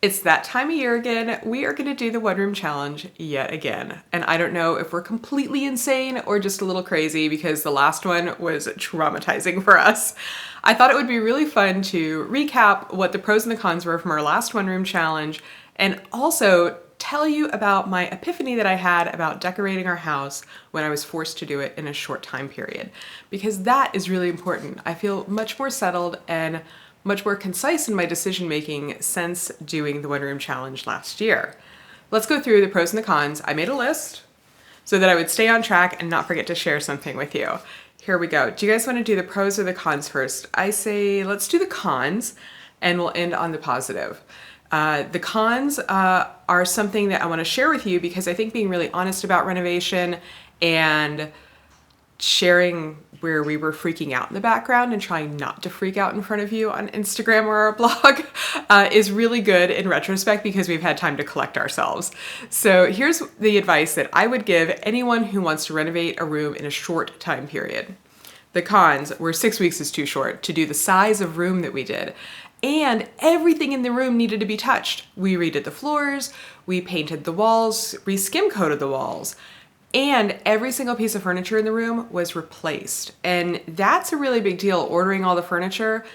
It's that time of year again. We are going to do the one room challenge yet again. And I don't know if we're completely insane or just a little crazy because the last one was traumatizing for us. I thought it would be really fun to recap what the pros and the cons were from our last one room challenge and also tell you about my epiphany that I had about decorating our house when I was forced to do it in a short time period. Because that is really important. I feel much more settled and much more concise in my decision making since doing the one room challenge last year. Let's go through the pros and the cons. I made a list so that I would stay on track and not forget to share something with you. Here we go. Do you guys want to do the pros or the cons first? I say let's do the cons and we'll end on the positive. The cons are something that I want to share with you because I think being really honest about renovation and sharing where we were freaking out in the background and trying not to freak out in front of you on Instagram or our blog is really good in retrospect because we've had time to collect ourselves. So here's the advice that I would give anyone who wants to renovate a room in a short time period. The cons were 6 weeks is too short to do the size of room that we did. And everything in the room needed to be touched. We redid the floors, we painted the walls, re-skim coated the walls. And every single piece of furniture in the room was replaced. And that's a really big deal, ordering all the furniture.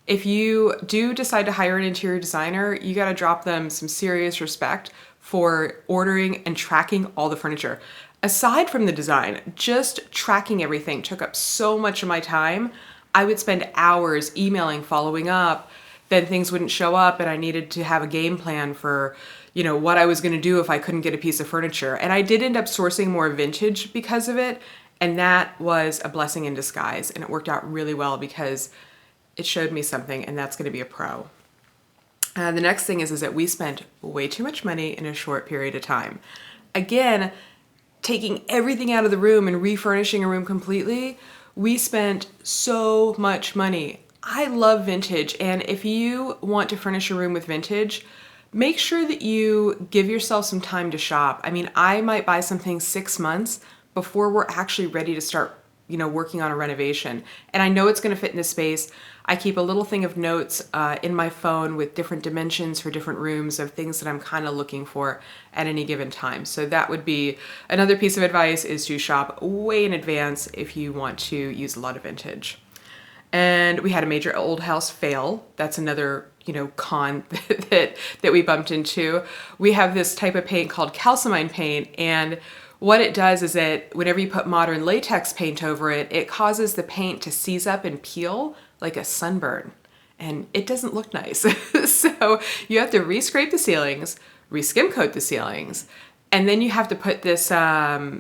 If you do decide to hire an interior designer, you gotta drop them some serious respect for ordering and tracking all the furniture. Aside from the design, just tracking everything took up so much of my time. I would spend hours emailing, following up, then things wouldn't show up and I needed to have a game plan for what I was going to do if I couldn't get a piece of furniture. And I did end up sourcing more vintage because of it. And that was a blessing in disguise. And it worked out really well because it showed me something, and that's going to be a pro. The next thing is that we spent way too much money in a short period of time. Again, taking everything out of the room and refurnishing a room completely, we spent so much money. I love vintage. And if you want to furnish a room with vintage, make sure that you give yourself some time to shop. I mean, I might buy something 6 months before we're actually ready to start, working on a renovation. And I know it's going to fit in the space. I keep a little thing of notes in my phone with different dimensions for different rooms of things that I'm kind of looking for at any given time. So that would be another piece of advice, is to shop way in advance if you want to use a lot of vintage. And we had a major old house fail. That's another con that we bumped into. We have this type of paint called calcimine paint, and what it does is that whenever you put modern latex paint over it, it causes the paint to seize up and peel like a sunburn, and it doesn't look nice. So you have to re-scrape the ceilings, re-skim coat the ceilings, and then you have to put this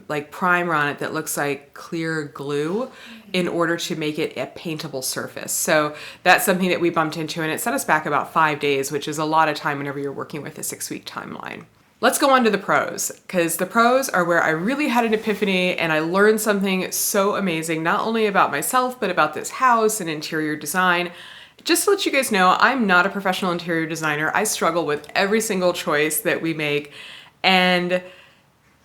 like primer on it that looks like clear glue in order to make it a paintable surface. So that's something that we bumped into, and it set us back about 5 days, which is a lot of time whenever you're working with a 6-week timeline. Let's go on to the pros, because the pros are where I really had an epiphany and I learned something so amazing, not only about myself, but about this house and interior design. Just to let you guys know, I'm not a professional interior designer. I struggle with every single choice that we make. And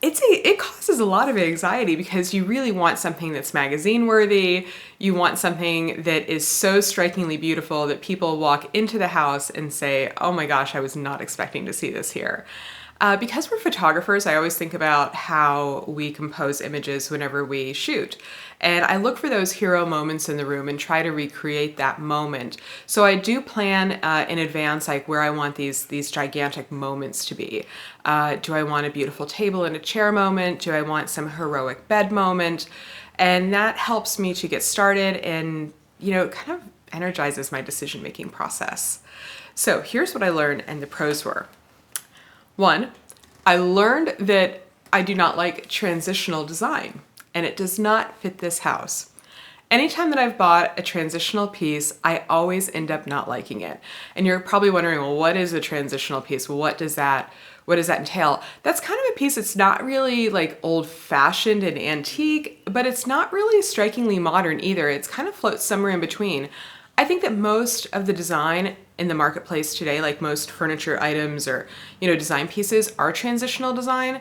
it causes a lot of anxiety because you really want something that's magazine worthy. You want something that is so strikingly beautiful that people walk into the house and say, oh my gosh, I was not expecting to see this here. Because we're photographers, I always think about how we compose images whenever we shoot. And I look for those hero moments in the room and try to recreate that moment. So I do plan in advance, like where I want these gigantic moments to be. Do I want a beautiful table and a chair moment? Do I want some heroic bed moment? And that helps me to get started and, kind of energizes my decision-making process. So here's what I learned and the pros were. 1, I learned that I do not like transitional design, and it does not fit this house. Anytime that I've bought a transitional piece, I always end up not liking it. And you're probably wondering, well, what is a transitional piece? Well, what does that entail? That's kind of a piece that's not really like old-fashioned and antique, but it's not really strikingly modern either. It's kind of floats somewhere in between. I think that most of the design in the marketplace today, like most furniture items or, design pieces, are transitional design,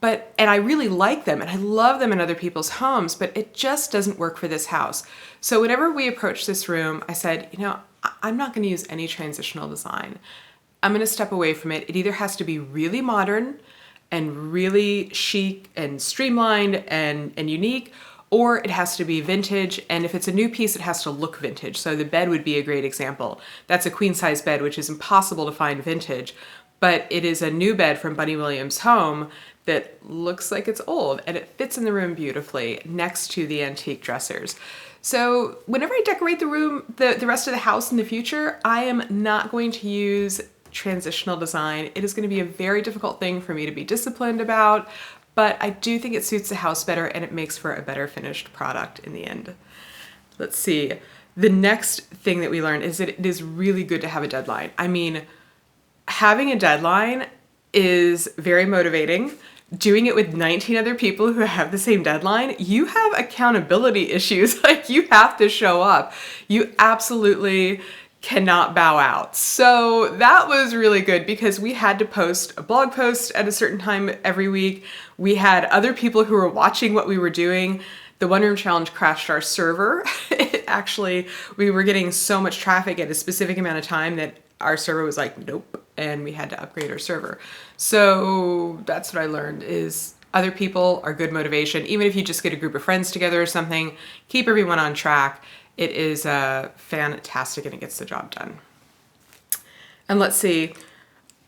and I really like them and I love them in other people's homes, but it just doesn't work for this house. So whenever we approached this room, I said, I'm not going to use any transitional design. I'm going to step away from it. It either has to be really modern and really chic and streamlined and unique, or it has to be vintage. And if it's a new piece, it has to look vintage. So the bed would be a great example. That's a queen size bed, which is impossible to find vintage, but it is a new bed from Bunny Williams' home that looks like it's old, and it fits in the room beautifully next to the antique dressers. So whenever I decorate the room, the rest of the house in the future, I am not going to use transitional design. It is going to be a very difficult thing for me to be disciplined about, but I do think it suits the house better and it makes for a better finished product in the end. Let's see. The next thing that we learned is that it is really good to have a deadline. I mean, having a deadline is very motivating. Doing it with 19 other people who have the same deadline, you have accountability issues. Like, you have to show up. You absolutely cannot bow out. So that was really good because we had to post a blog post at a certain time every week. We had other people who were watching what we were doing. The One Room Challenge crashed our server. Actually, we were getting so much traffic at a specific amount of time that our server was like, nope, and we had to upgrade our server. So that's what I learned is other people are good motivation. Even if you just get a group of friends together or something, keep everyone on track. It is fantastic and it gets the job done. And let's see,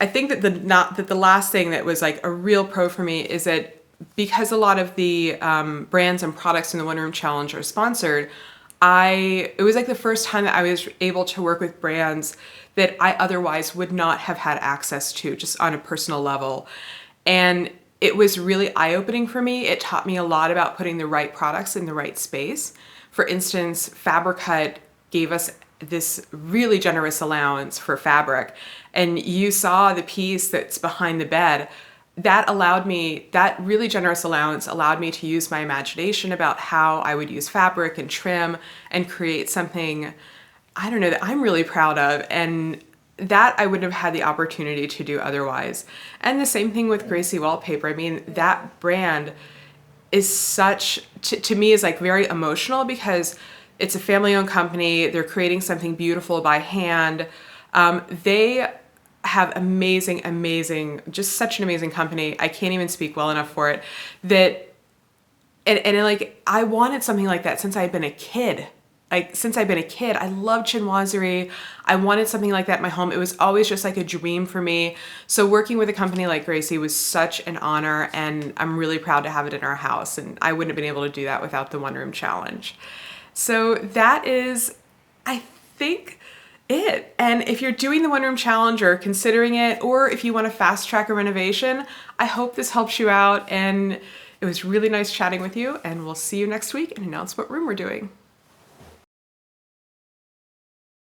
I think that the last thing that was like a real pro for me is that because a lot of the brands and products in the One Room Challenge are sponsored, it was like the first time that I was able to work with brands that I otherwise would not have had access to just on a personal level. And it was really eye-opening for me. It taught me a lot about putting the right products in the right space. For instance, Fabric gave us this really generous allowance for fabric. And you saw the piece that's behind the bed. That really generous allowance allowed me to use my imagination about how I would use fabric and trim and create something, I don't know, that I'm really proud of, and that I wouldn't have had the opportunity to do otherwise. And the same thing with Gracie Wallpaper. I mean, that brand is to me is like very emotional because it's a family-owned company. They're creating something beautiful by hand. They have amazing, just such an amazing company. I can't even speak well enough for it. And like, I wanted something like that since I've been a kid. I love chinoiserie. I wanted something like that in my home. It was always just like a dream for me. So working with a company like Gracie was such an honor, and I'm really proud to have it in our house. And I wouldn't have been able to do that without the One Room Challenge. So that is, I think, it. And if you're doing the One Room Challenge or considering it, or if you want to fast track a renovation, I hope this helps you out. And it was really nice chatting with you, and we'll see you next week and announce what room we're doing.